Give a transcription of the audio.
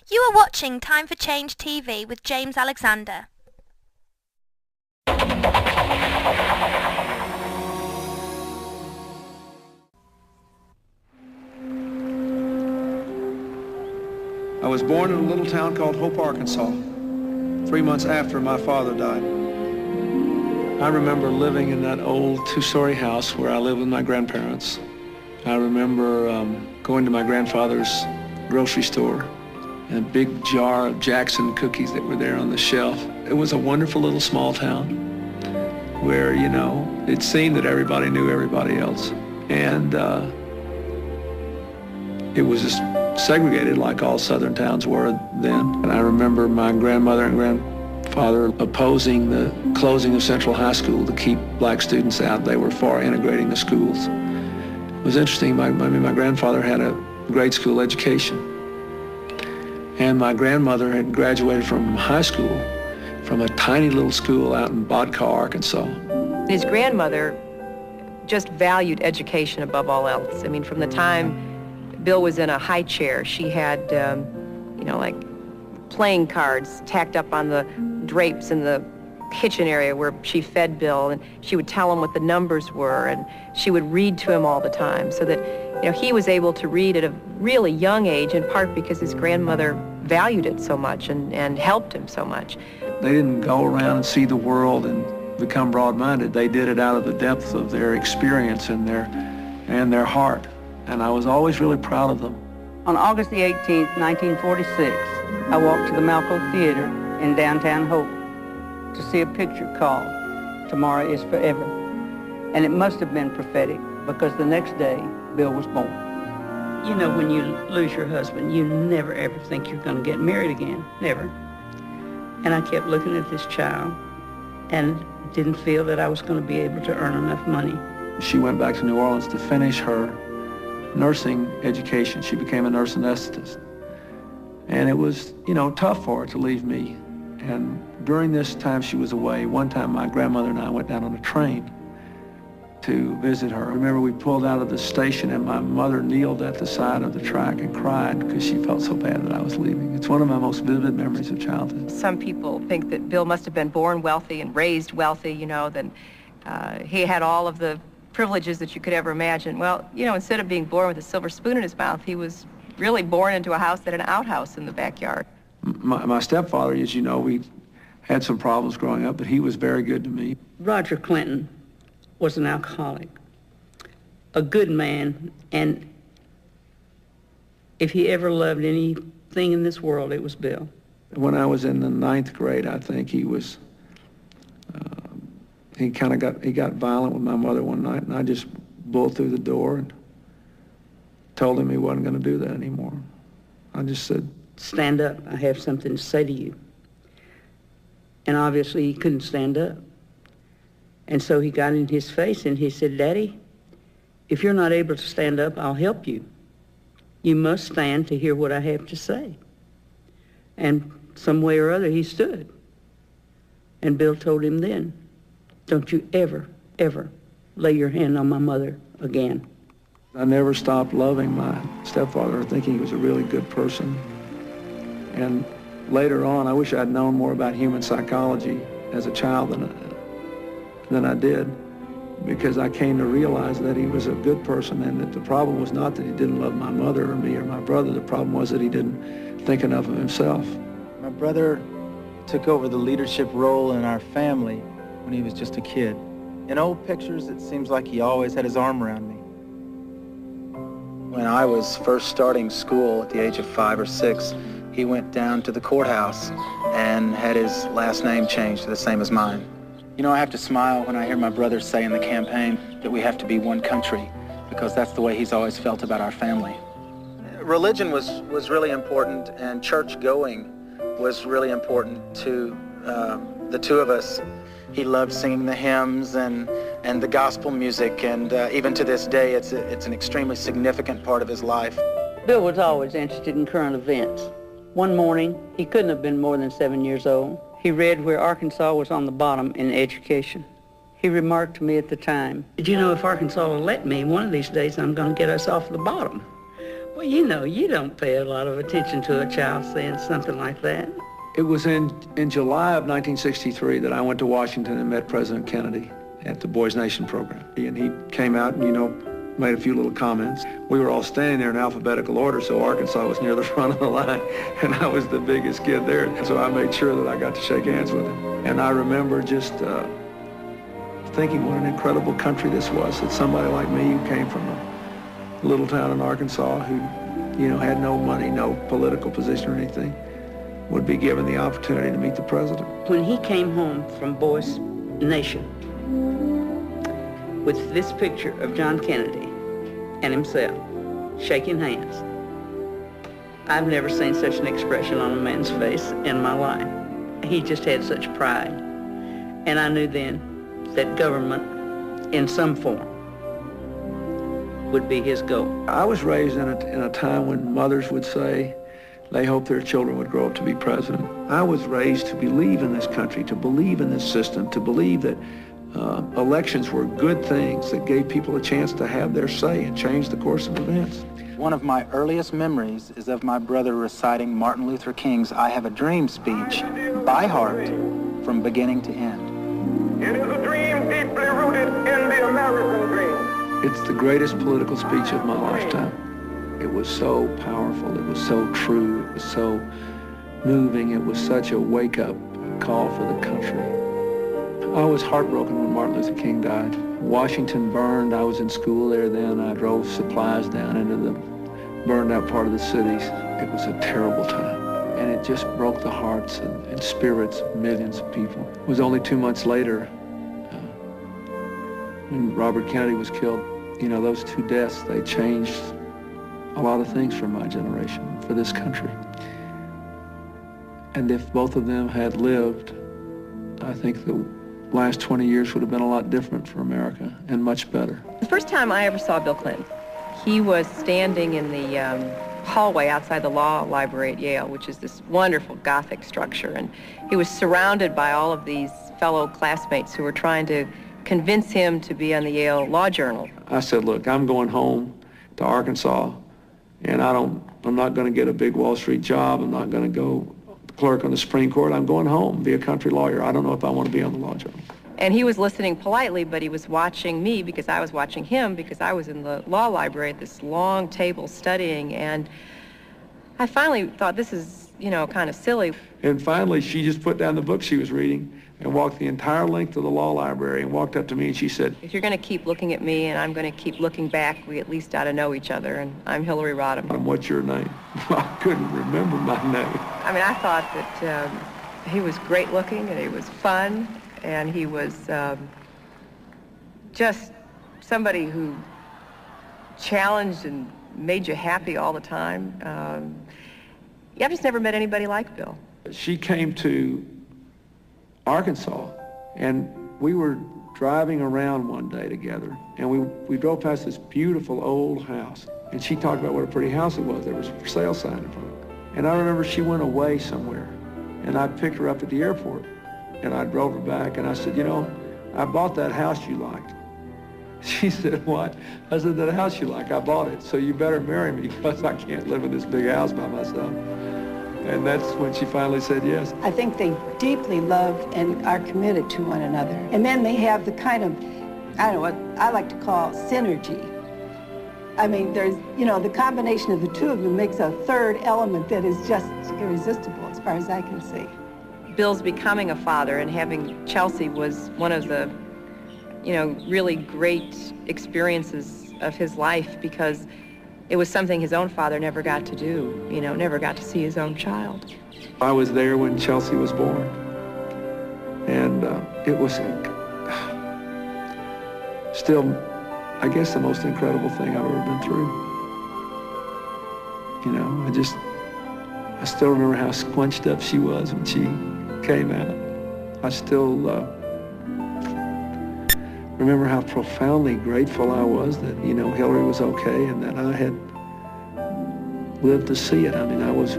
You are watching Time for Change TV with James Alexander. I was born in a little town called Hope, Arkansas, 3 months after my father died. I remember living in that old two-story house where I lived with my grandparents. I remember going to my grandfather's grocery store and a big jar of Jackson cookies that were there on the shelf. It was a wonderful little small town where, you know, it seemed that everybody knew everybody else. And it was just segregated like all southern towns were then. And I remember my grandmother and grandfather opposing the closing of Central High School to keep black students out. They were for integrating the schools. It was interesting. My grandfather had a grade school education. And my grandmother had graduated from high school from a tiny little school out in Bodcaw, Arkansas. His grandmother just valued education above all else. I mean, from the time Bill was in a high chair, she had, you know, like playing cards tacked up on the drapes in the kitchen area where she fed Bill, and she would tell him what the numbers were, and she would read to him all the time, so that, you know, he was able to read at a really young age, in part because his grandmother valued it so much and helped him so much. They didn't go around and see the world and become broad-minded. They did it out of the depth of their experience and their heart. And I was always really proud of them. On August the 18th, 1946, I walked to the Malco Theater in downtown Hope to see a picture called Tomorrow is Forever. And it must have been prophetic because the next day, Bill was born. You know, when you lose your husband, you never ever think you're going to get married again, never. And I kept looking at this child and didn't feel that I was going to be able to earn enough money. She went back to New Orleans to finish her nursing education. She became a nurse anesthetist. And it was, you know, tough for her to leave me. And during this time she was away, one time my grandmother and I went down on a train to visit her. I remember we pulled out of the station and my mother kneeled at the side of the track and cried because she felt so bad that I was leaving. It's one of my most vivid memories of childhood. Some people think that Bill must have been born wealthy and raised wealthy, you know, that he had all of the privileges that you could ever imagine. Well, you know, instead of being born with a silver spoon in his mouth, he was really born into a house that had an outhouse in the backyard. My stepfather, as you know, we had some problems growing up, but he was very good to me. Roger Clinton was an alcoholic, a good man, and if he ever loved anything in this world, it was Bill. When I was in the 9th grade, I think he was, he got violent with my mother one night, and I just bulled through the door and told him he wasn't going to do that anymore. I just said, "Stand up, I have something to say to you." And obviously he couldn't stand up. And so he got in his face and he said, "Daddy, if you're not able to stand up, I'll help you. You must stand to hear what I have to say." And some way or other he stood. And Bill told him then, "Don't you ever, ever lay your hand on my mother again." I never stopped loving my stepfather or thinking he was a really good person. And later on, I wish I'd known more about human psychology as a child than I did, because I came to realize that he was a good person and that the problem was not that he didn't love my mother or me or my brother. The problem was that he didn't think enough of himself. My brother took over the leadership role in our family when he was just a kid. In old pictures, it seems like he always had his arm around me. When I was first starting school at the age of 5 or 6, he went down to the courthouse and had his last name changed to the same as mine. You know, I have to smile when I hear my brother say in the campaign that we have to be one country, because that's the way he's always felt about our family. Religion was really important, and church going was really important to the two of us. He loved singing the hymns and the gospel music, and even to this day, it's an extremely significant part of his life. Bill was always interested in current events. One morning, he couldn't have been more than 7 years old. He read where Arkansas was on the bottom in education. He remarked to me at the time, "Did you know if Arkansas will let me, one of these days I'm going to get us off the bottom?" Well, you know, you don't pay a lot of attention to a child saying something like that. It was in July of 1963 that I went to Washington and met President Kennedy at the Boys Nation program. And he came out and, you know, made a few little comments. We were all standing there in alphabetical order, so Arkansas was near the front of the line, and I was the biggest kid there. So I made sure that I got to shake hands with him. And I remember just thinking what an incredible country this was, that somebody like me who came from a little town in Arkansas who, you know, had no money, no political position or anything, would be given the opportunity to meet the president. When he came home from Boys Nation with this picture of John Kennedy and himself shaking hands, I've never seen such an expression on a man's face in my life. He just had such pride. And I knew then that government in some form would be his goal. I was raised in a time when mothers would say they hoped their children would grow up to be president. I was raised to believe in this country, to believe in this system, to believe that elections were good things that gave people a chance to have their say and change the course of events. One of my earliest memories is of my brother reciting Martin Luther King's I Have a Dream speech by heart from beginning to end. It is a dream deeply rooted in the American dream. It's the greatest political speech of my lifetime. It was so powerful, it was so true, it was so moving, it was such a wake-up call for the country. I was heartbroken when Martin Luther King died. Washington burned. I was in school there then. I drove supplies down into the burned out part of the cities. It was a terrible time. And it just broke the hearts and spirits of millions of people. It was only 2 months later when Robert Kennedy was killed. You know, those two deaths, they changed a lot of things for my generation, for this country. And if both of them had lived, I think the last 20 years would have been a lot different for America and much better. The first time I ever saw Bill Clinton, he was standing in the hallway outside the law library at Yale, which is this wonderful Gothic structure, and he was surrounded by all of these fellow classmates who were trying to convince him to be on the Yale Law Journal. I said, look, I'm going home to Arkansas, and I'm not going to get a big Wall Street job. I'm not going to go clerk on the Supreme Court. I'm going home, be a country lawyer. I don't know if I want to be on the Law Journal. And he was listening politely, but he was watching me because I was watching him, because I was in the law library at this long table studying, and I finally thought, this is, you know, kind of silly. And finally, she just put down the book she was reading and walked the entire length of the law library and walked up to me and she said, if you're going to keep looking at me and I'm going to keep looking back, we at least ought to know each other, and I'm Hillary Rodham. What's your name? I couldn't remember my name. I mean, I thought that he was great looking and he was fun, and he was just somebody who challenged and made you happy all the time. I've just never met anybody like Bill. She came to Arkansas, and we were driving around one day together, and we drove past this beautiful old house, and she talked about what a pretty house it was. There was a for sale sign in front of it. And I remember she went away somewhere, and I picked her up at the airport, and I drove her back, and I said, you know, I bought that house you liked. She said, what? I said, that house you like, I bought it, so you better marry me because I can't live in this big house by myself. And that's when she finally said yes. I think they deeply love and are committed to one another. And then they have the kind of, I don't know, what I like to call synergy. I mean, there's, you know, the combination of the two of them makes a third element that is just irresistible as far as I can see. Bill's becoming a father and having Chelsea was one of the, you know, really great experiences of his life, because it was something his own father never got to do, you know, never got to see his own child. I was there when Chelsea was born, and it was still, I guess, the most incredible thing I've ever been through. You know, I still remember how squunched up she was when she came out. I still remember how profoundly grateful I was that, you know, Hillary was okay and that I had lived to see it. I mean, I was